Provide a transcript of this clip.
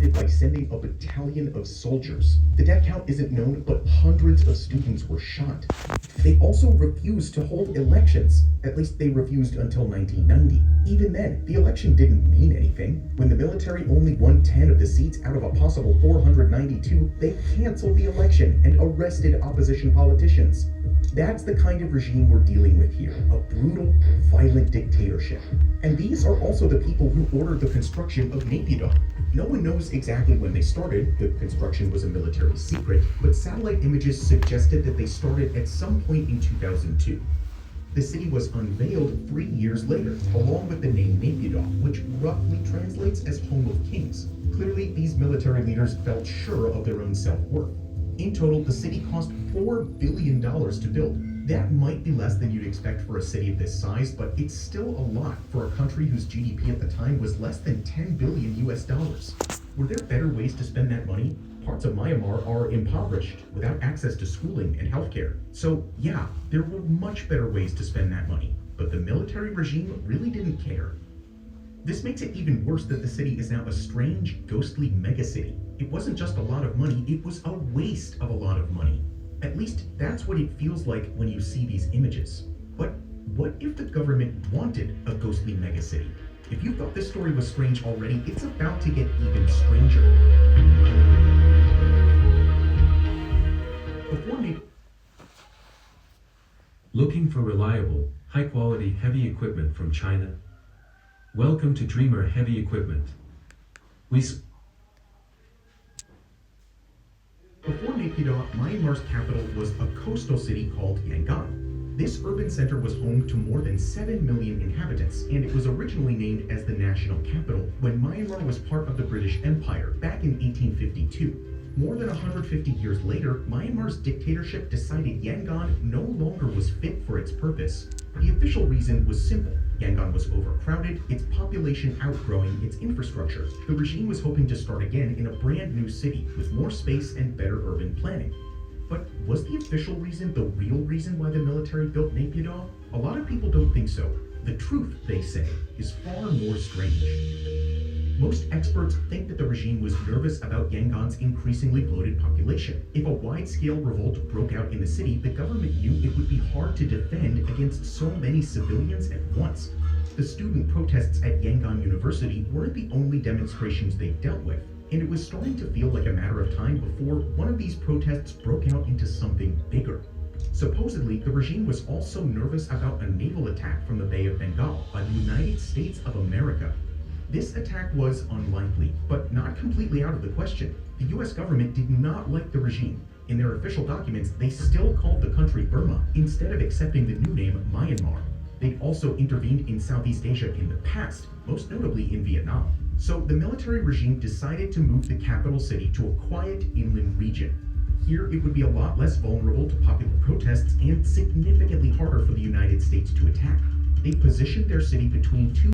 responded by sending a battalion of soldiers. The death count isn't known, but hundreds of students were shot. They also refused to hold elections. At least they refused until 1990. Even then, the election didn't mean anything. When the military only won 10 of the seats out of a possible 492, they canceled the election and arrested opposition politicians. That's the kind of regime we're dealing with here, a brutal, violent dictatorship. And these are also the people who ordered the construction of Naypyidaw. No one knows exactly when they started. The construction was a military secret, but satellite images suggested that they started at some point in 2002. The city was unveiled 3 years later, along with the name Naypyidaw, which roughly translates as Home of Kings. Clearly, these military leaders felt sure of their own self-worth. In total, the city cost $4 billion to build. That might be less than you'd expect for a city of this size, but it's still a lot for a country whose GDP at the time was less than 10 billion US dollars. Were there better ways to spend that money? Parts of Myanmar are impoverished, without access to schooling and healthcare. So yeah, there were much better ways to spend that money, but the military regime really didn't care. This makes it even worse that the city is now a strange, ghostly megacity. It wasn't just a lot of money, it was a waste of a lot of money. At least that's what it feels like when you see these images. But what if the government wanted a ghostly megacity? If you thought this story was strange already, it's about to get even stranger. Looking for reliable, high-quality heavy equipment from China? Welcome to Dreamer Heavy Equipment. Before Naypyidaw, Myanmar's capital was a coastal city called Yangon. This urban center was home to more than 7 million inhabitants, and it was originally named as the national capital when Myanmar was part of the British Empire back in 1852. More than 150 years later, Myanmar's dictatorship decided Yangon no longer was fit for its purpose. The official reason was simple. Yangon was overcrowded, its population outgrowing its infrastructure. The regime was hoping to start again in a brand new city with more space and better urban planning. But was the official reason the real reason why the military built Naypyidaw? A lot of people don't think so. The truth, they say, is far more strange. Most experts think that the regime was nervous about Yangon's increasingly bloated population. If a wide-scale revolt broke out in the city, the government knew it would be hard to defend against so many civilians at once. The student protests at Yangon University weren't the only demonstrations they dealt with, and it was starting to feel like a matter of time before one of these protests broke out into something bigger. Supposedly, the regime was also nervous about a naval attack from the Bay of Bengal by the United States of America. This attack was unlikely, but not completely out of the question. The US government did not like the regime. In their official documents, they still called the country Burma instead of accepting the new name Myanmar. They'd also intervened in Southeast Asia in the past, most notably in Vietnam. So the military regime decided to move the capital city to a quiet inland region. Here, it would be a lot less vulnerable to popular protests and significantly harder for the United States to attack. They positioned their city between two